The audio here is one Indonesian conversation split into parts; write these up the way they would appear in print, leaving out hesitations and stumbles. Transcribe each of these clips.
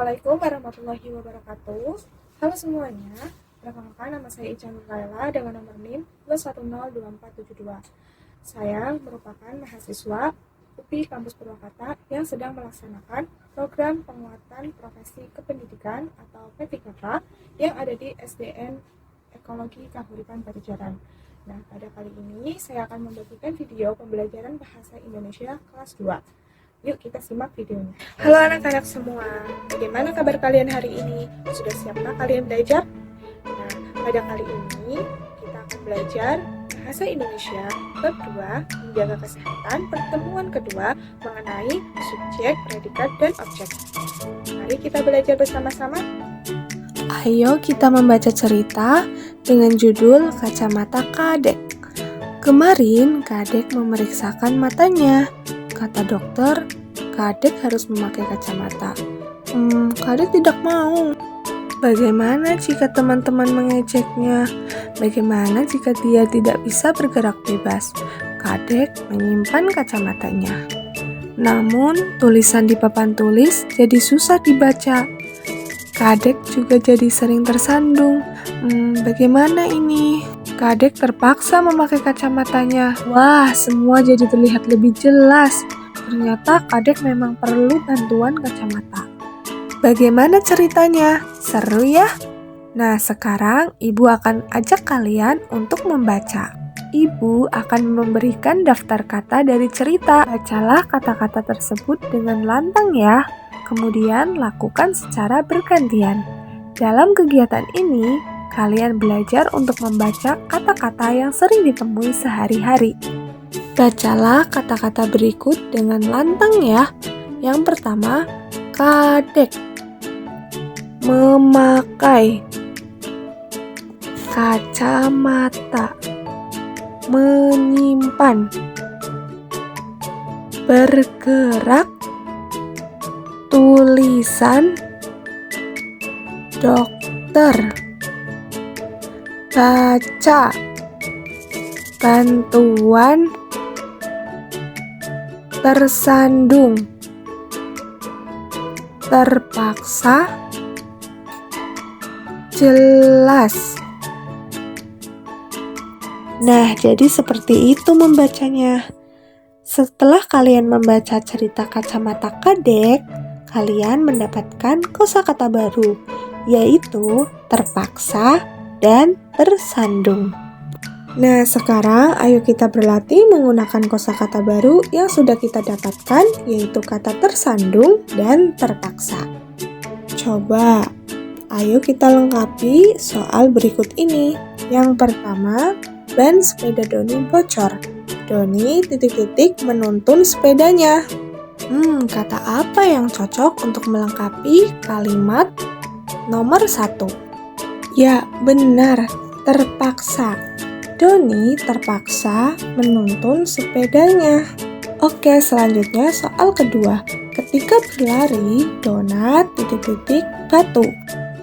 Assalamualaikum warahmatullahi wabarakatuh. Halo semuanya, perkenalkan nama saya Ica Nurlaila dengan nomor NIM 2102472. Saya merupakan mahasiswa UPI Kampus Purwakarta yang sedang melaksanakan program penguatan profesi kependidikan atau PPKK yang ada di SDN Ekologi Kahuripan Pajajaran. Nah, pada kali ini saya akan membagikan video pembelajaran bahasa Indonesia kelas 2. Yuk kita simak videonya. Halo anak-anak semua, bagaimana kabar kalian hari ini? Sudah siapkah kalian belajar? Nah, pada kali ini kita akan belajar bahasa Indonesia bab 2, menjaga kesehatan, pertemuan kedua mengenai subjek, predikat, dan objek. Mari kita belajar bersama-sama. Ayo kita membaca cerita dengan judul Kacamata Kadek. Kemarin Kadek memeriksakan matanya. Kata dokter, Kadek harus memakai kacamata. Kadek tidak mau. Bagaimana jika teman-teman mengejeknya? Bagaimana jika dia tidak bisa bergerak bebas? Kadek menyimpan kacamatanya. Namun, tulisan di papan tulis jadi susah dibaca. Kadek juga jadi sering tersandung. Bagaimana ini? Kadek terpaksa memakai kacamatanya. Wah, semua jadi terlihat lebih jelas. Ternyata Kadek memang perlu bantuan kacamata. Bagaimana ceritanya? Seru ya? Nah, sekarang Ibu akan ajak kalian untuk membaca. Ibu akan memberikan daftar kata dari cerita. Bacalah kata-kata tersebut dengan lantang ya. Kemudian lakukan secara bergantian. Dalam kegiatan ini, kalian belajar untuk membaca kata-kata yang sering ditemui sehari-hari. Bacalah kata-kata berikut dengan lantang ya. Yang pertama, kadek, memakai, kacamata, menyimpan, bergerak, tulisan, dokter, baca, bantuan, tersandung, terpaksa, jelas. Nah, jadi seperti itu membacanya. Setelah kalian membaca cerita Kacamata Kadek, kalian mendapatkan kosakata baru, yaitu terpaksa dan tersandung. Nah, sekarang ayo kita berlatih menggunakan kosakata baru yang sudah kita dapatkan, yaitu kata tersandung dan terpaksa. Coba, ayo kita lengkapi soal berikut ini. Yang pertama, ban sepeda Doni bocor. Doni ... menuntun sepedanya. Kata apa yang cocok untuk melengkapi kalimat nomor 1? Ya, benar, terpaksa. Doni terpaksa menuntun sepedanya. Oke, selanjutnya soal kedua. Ketika berlari, Dona ... batu.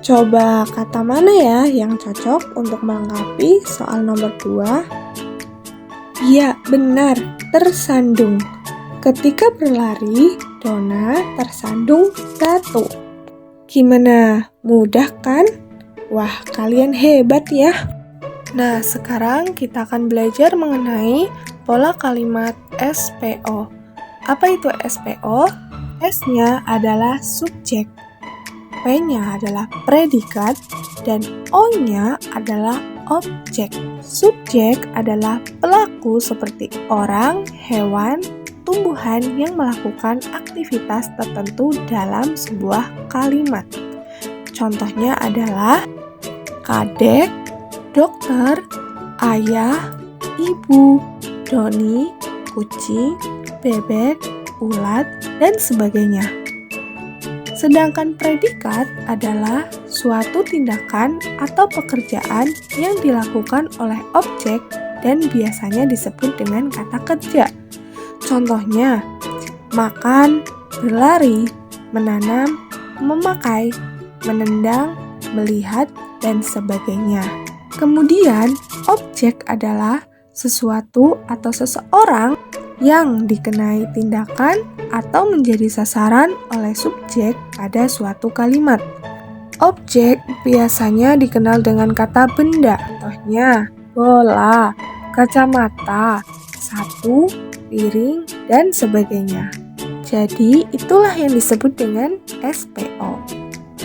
Coba kata mana ya yang cocok untuk melengkapi soal nomor 2? Ya, benar, tersandung. Ketika berlari, Dona tersandung batu. Gimana? Mudah kan? Wah, kalian hebat ya. Nah, sekarang kita akan belajar mengenai pola kalimat SPO. Apa itu SPO? S-nya adalah subjek, P-nya adalah predikat, dan O-nya adalah objek. Subjek adalah pelaku seperti orang, hewan, tumbuhan yang melakukan aktivitas tertentu dalam sebuah kalimat. Contohnya adalah kadek, dokter, ayah, ibu, Doni, kucing, bebek, ulat, dan sebagainya. Sedangkan predikat adalah suatu tindakan atau pekerjaan yang dilakukan oleh objek dan biasanya disebut dengan kata kerja. Contohnya, makan, berlari, menanam, memakai, menendang, melihat, dan sebagainya. Kemudian, objek adalah sesuatu atau seseorang yang dikenai tindakan atau menjadi sasaran oleh subjek pada suatu kalimat. Objek biasanya dikenal dengan kata benda, contohnya bola, kacamata, sapu, piring, dan sebagainya. Jadi, itulah yang disebut dengan SPO.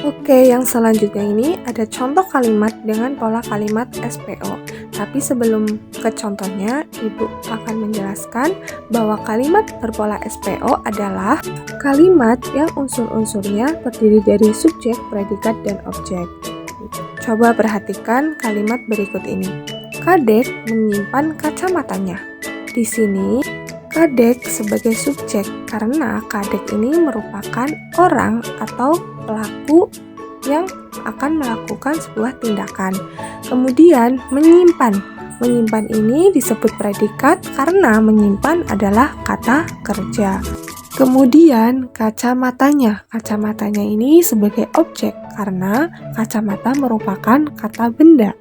Oke, yang selanjutnya ini ada contoh kalimat dengan pola kalimat SPO. Tapi sebelum ke contohnya, Ibu akan menjelaskan bahwa kalimat berpola SPO adalah kalimat yang unsur-unsurnya terdiri dari subjek, predikat, dan objek. Coba perhatikan kalimat berikut ini. Kadek menyimpan kacamatanya. Di sini, kadek sebagai subjek karena kadek ini merupakan orang atau pelaku yang akan melakukan sebuah tindakan. Kemudian menyimpan. Menyimpan ini disebut predikat karena menyimpan adalah kata kerja. Kemudian kacamatanya. Kacamatanya ini sebagai objek karena kacamata merupakan kata benda.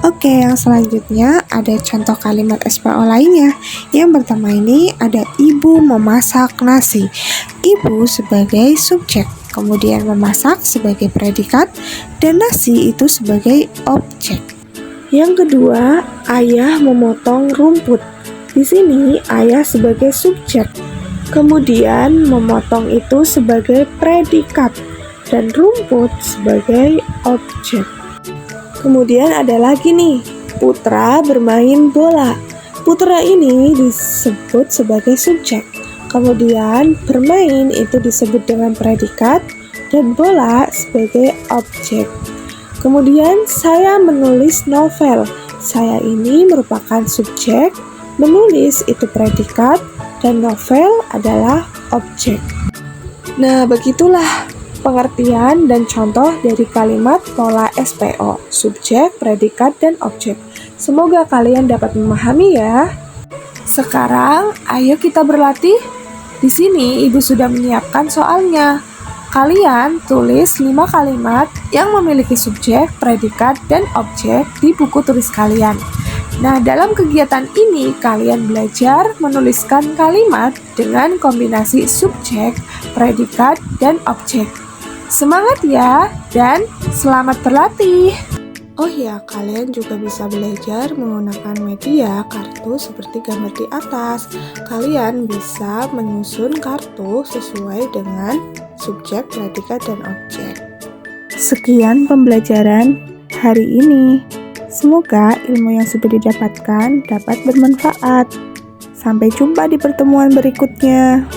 Oke, yang selanjutnya ada contoh kalimat SPO lainnya. Yang pertama ini ada ibu memasak nasi. Ibu sebagai subjek, kemudian memasak sebagai predikat, dan nasi itu sebagai objek. Yang kedua, ayah memotong rumput. Di sini ayah sebagai subjek, kemudian memotong itu sebagai predikat, dan rumput sebagai objek. Kemudian ada lagi nih, Putra bermain bola. Putra ini disebut sebagai subjek. Kemudian bermain itu disebut dengan predikat dan bola sebagai objek. Kemudian saya menulis novel. Saya ini merupakan subjek, menulis itu predikat dan novel adalah objek. Nah, begitulah pengertian dan contoh dari kalimat pola SPO, subjek, predikat, dan objek. Semoga kalian dapat memahami ya. Sekarang, ayo kita berlatih. Di sini, Ibu sudah menyiapkan soalnya. Kalian tulis 5 kalimat yang memiliki subjek, predikat, dan objek di buku tulis kalian. Nah, dalam kegiatan ini, kalian belajar menuliskan kalimat dengan kombinasi subjek, predikat, dan objek. Semangat ya, dan selamat berlatih! Oh ya, kalian juga bisa belajar menggunakan media kartu seperti gambar di atas. Kalian bisa menyusun kartu sesuai dengan subjek, predikat, dan objek. Sekian pembelajaran hari ini. Semoga ilmu yang sudah didapatkan dapat bermanfaat. Sampai jumpa di pertemuan berikutnya.